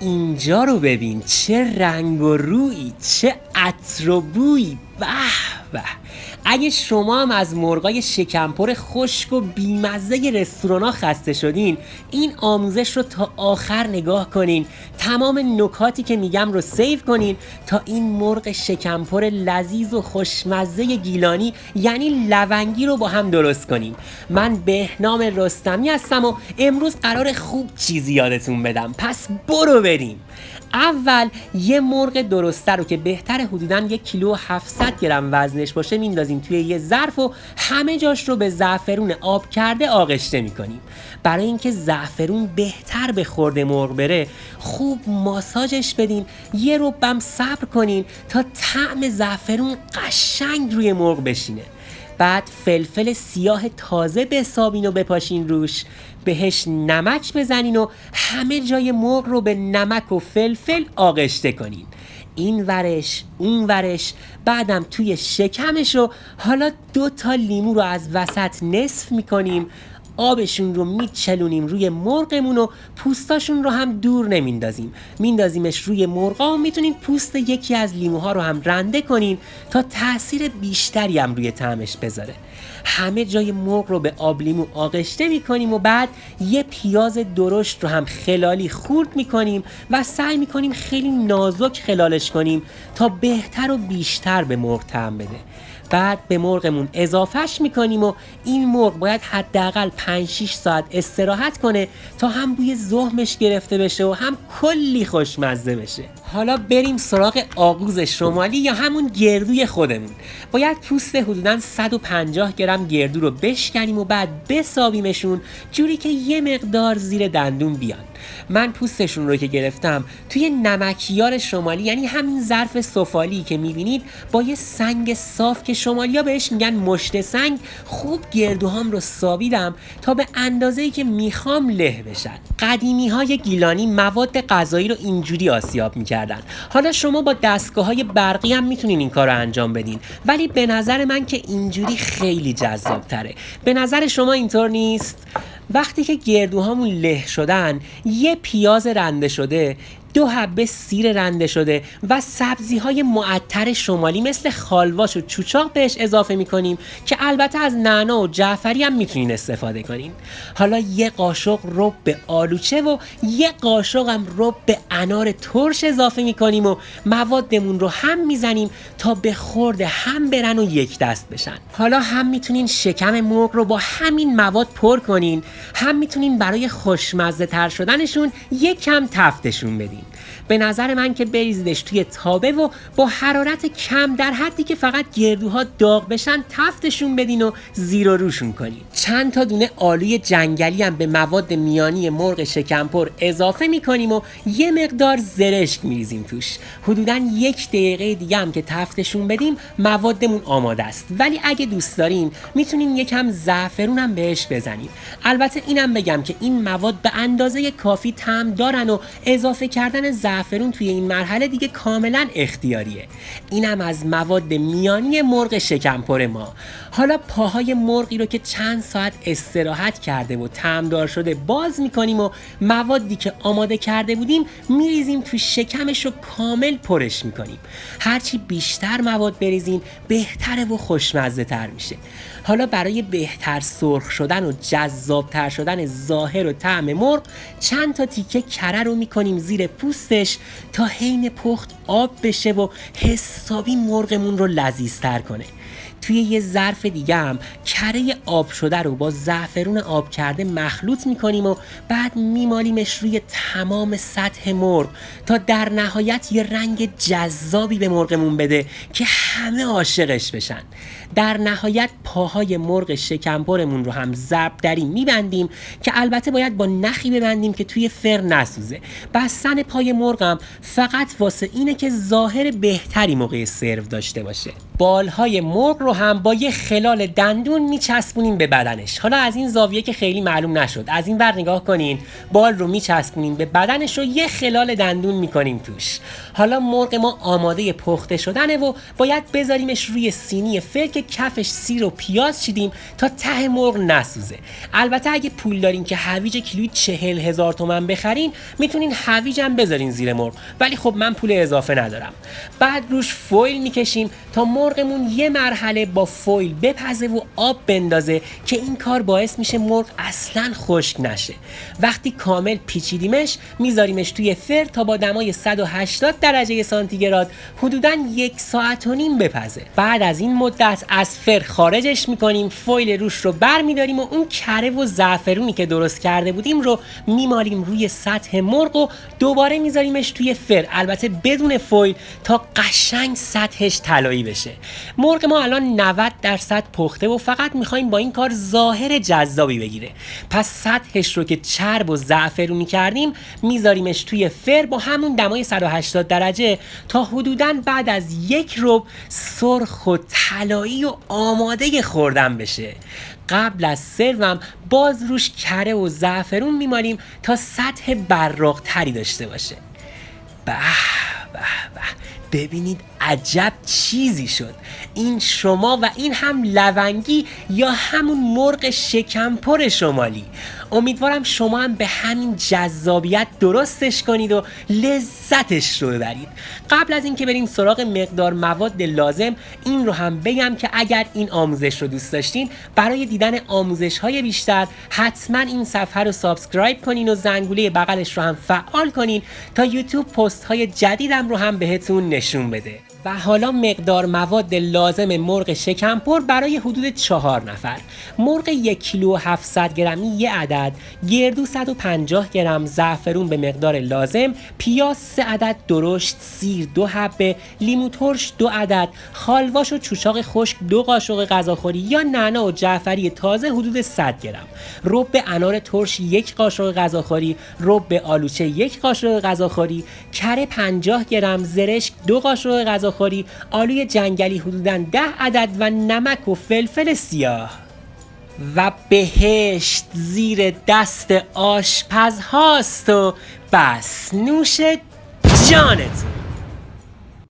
اینجا رو ببین، چه رنگ و رویی، چه عطر و بویی. به به. اگه شما هم از مرغای شکمپر خشک و بیمزه رستورانا خسته شدین، این آموزش رو تا آخر نگاه کنین. تمام نکاتی که میگم رو سیو کنین تا این مرغ شکمپر لذیذ و خوشمزه گیلانی یعنی لونگی رو با هم درست کنیم. من بهنام رستمی هستم و امروز قرار خوب چیزی یادتون بدم، پس برو بریم. اول یه مرغ درسته رو که بهتر حدوداً 1 کیلو و 700 گرم وزنش باشه میندازیم توی یه ظرف و همه جاش رو به زعفرون آب کرده آغشته میکنیم. برای اینکه زعفرون بهتر به خورد مرغ بره خوب ماساژش بدین، یه ربم صبر کنین تا طعم زعفرون قشنگ روی مرغ بشینه. بعد فلفل سیاه تازه بسابین و بپاشین روش، بهش نمک بزنین و همه جای مرغ رو به نمک و فلفل آغشته کنین، این ورش اون ورش. بعدم توی شکمش رو حالا 2 تا لیمو رو از وسط نصف میکنیم، آبشون رو میچلونیم روی مرغمون و پوستاشون رو هم دور نمیندازیم، میندازیمش روی مرغا و میتونین پوست یکی از لیموها رو هم رنده کنین تا تاثیر بیشتری هم روی طعمش بذاره. همه جای مرغ رو به آب لیمو آغشته میکنیم و بعد یه پیاز درشت رو هم خلالی خورد میکنیم و سعی میکنیم خیلی نازک خلالش کنیم تا بهتر و بیشتر به مرغ طعم بده. بعد به مرغمون اضافهش میکنیم و این مرغ باید حداقل 5-6 ساعت استراحت کنه تا هم بوی زهمش گرفته بشه و هم کلی خوشمزه بشه. حالا بریم سراغ آغوز شمالی یا همون گردوی خودمون. باید پوست حدوداً 150 گرم گردو رو بشکنیم و بعد بسابیمشون جوری که یه مقدار زیر دندون بیان. من پوستشون رو که گرفتم توی نمکیار شمالی یعنی همین ظرف سفالی که میبینید با یه سنگ صاف که شمالیا بهش میگن مشت سنگ خوب گردوهام رو سابیدم تا به اندازه‌ای که میخوام له بشن. قدیمی های گیلانی مواد غذایی رو اینجوری آسیاب میکردن. حالا شما با دستگاه‌های برقی هم میتونین این کار رو انجام بدین، ولی به نظر من که اینجوری خیلی جذاب تره. به نظر شما اینطور نیست؟ وقتی که گردوهامون له شدن، یه پیاز رنده شده، 2 حبه سیر رنده شده و سبزی‌های معطر شمالی مثل خالواش و چوچاق بهش اضافه می‌کنیم که البته از نعنا و جعفری هم میتونین استفاده کنین. حالا یه قاشق رب به آلوچه و یه قاشق هم رب به انار ترش اضافه می‌کنیم و موادمون رو هم میزنیم تا به خورد هم برن و یک دست بشن. حالا هم میتونین شکم مرغ رو با همین مواد پر کنین، هم میتونین برای خوشمزه تر شدنشون یک کم تفتشون بدین. به نظر من که بریزیدش توی تابه و با حرارت کم در حدی که فقط گردوها داغ بشن تفتشون بدین و زیر و روشون کنین. چند تا دونه آلوی جنگلی هم به مواد میانی مرغ شکمپر اضافه میکنیم و یه مقدار زرشک میریزیم توش. حدوداً 1 دقیقه دیگه هم که تفتشون بدیم موادمون آماده است، ولی اگه دوست دارین میتونین یکم زعفرون هم بهش بزنین. البته اینم بگم که این مواد به اندازه کافی طعم دارن و اضافه کردن زعفرون توی این مرحله دیگه کاملا اختیاریه. اینم از مواد میانی مرغ شکمپر ما. حالا پاهای مرغی رو که چند ساعت استراحت کرده و طعمدار شده باز میکنیم و موادی که آماده کرده بودیم میریزیم توی شکمش و کامل پرش میکنیم. هرچی بیشتر مواد بریزین بهتره و خوشمزه تر میشه. حالا برای بهتر سرخ شدن و جذابتر شدن ظاهر و طعم مرغ چند تا تیکه کره رو میکنیم زیر پوستش تا حین پخت آب بشه و حسابی مرغمون رو لذیذتر کنه. توی یه ظرف دیگه هم کره آب شده رو با زعفرون آب کرده مخلوط میکنیم و بعد میمالیمش روی تمام سطح مرغ تا در نهایت یه رنگ جذابی به مرغمون بده که همه عاشقش بشن. در نهایت پاهای مرغ شکمپرمون رو هم ضربدری میبندیم که البته باید با نخی ببندیم که توی فر نسوزه. بستن پای مرغم فقط واسه اینه که ظاهر بهتری موقع سرو داشته باشه. بالهای مرغ رو هم با یه خلال دندون میچسبونیم به بدنش. حالا از این زاویه که خیلی معلوم نشد، از این ور نگاه کنین، بال رو میچسبونیم به بدنش و یه خلال دندون میکنیم توش. حالا مرغ ما آماده پخته شدنه و باید بذاریمش روی سینی فر که کفش سیر و پیاز چیدیم تا ته مرغ نسوزه. البته اگه پول دارین که هویج کیلویی 40,000 تومان بخرین میتونین هویج هم بذارین زیر مرغ، ولی خب من پول اضافه ندارم. بعد روش فویل میکشیم تا مرغمون یه مرحله با فویل بپزه و آب بندازه که این کار باعث میشه مرغ اصلا خشک نشه. وقتی کامل پیچیدیمش میذاریمش توی فر تا با دمای 180 درجه سانتیگراد حدوداً 1.5 ساعت بپزه. بعد از این مدت از فر خارجش میکنیم، فویل روش رو بر میداریم و اون کره و زعفرونی که درست کرده بودیم رو میمالیم روی سطح مرغ و دوباره میذاریمش توی فر، البته بدون فویل، تا قشنگ سطحش طلایی بشه. مرغ ما الان 90% پخته و فقط میخوایم با این کار ظاهر جذابی بگیره. پس سطحش رو که چرب و زعفرونی کردیم میذاریمش توی فر با همون دمای 180 درجه تا حدوداً بعد از 1 ربع سرخ و طلایی و آماده خوردن بشه. قبل از سروم باز روش کره و زعفرون میمالیم تا سطح براق تری داشته باشه. به به به، ببینید عجب چیزی شد. این شما و این هم لونگی یا همون مرغ شکمپر شمالی. امیدوارم شما هم به همین جذابیت درستش کنید و لذتش رو ببرید. قبل از اینکه بریم سراغ مقدار مواد لازم، این رو هم بگم که اگر این آموزش رو دوست داشتین، برای دیدن آموزش‌های بیشتر حتما این صفحه رو سابسکرایب کنین و زنگوله بغلش رو هم فعال کنین تا یوتیوب پست‌های جدیدم رو هم بهتون نشون بده. و حالا مقدار مواد لازم مرغ شکمپر برای حدود 4 نفر. مرغ 1 کیلو و 700 گرمی 1 عدد، گردو 150 گرم، زعفرون به مقدار لازم، پیاز 3 عدد درشت، سیر 2 حبه، لیمو ترش 2 عدد، خالواش و چوچاق خشک 2 قاشق غذاخوری یا نعنا و جعفری تازه حدود 100 گرم، رب انار ترش 1 قاشق غذاخوری، رب آلوچه 1 قاشق غذاخوری، کره 50 گرم، زرشک 2 قاشق غذاخوری، آلوی جنگلی حدوداً 10 عدد و نمک و فلفل سیاه. و بهشت زیر دست آشپز هاست و بس نوش جانتون.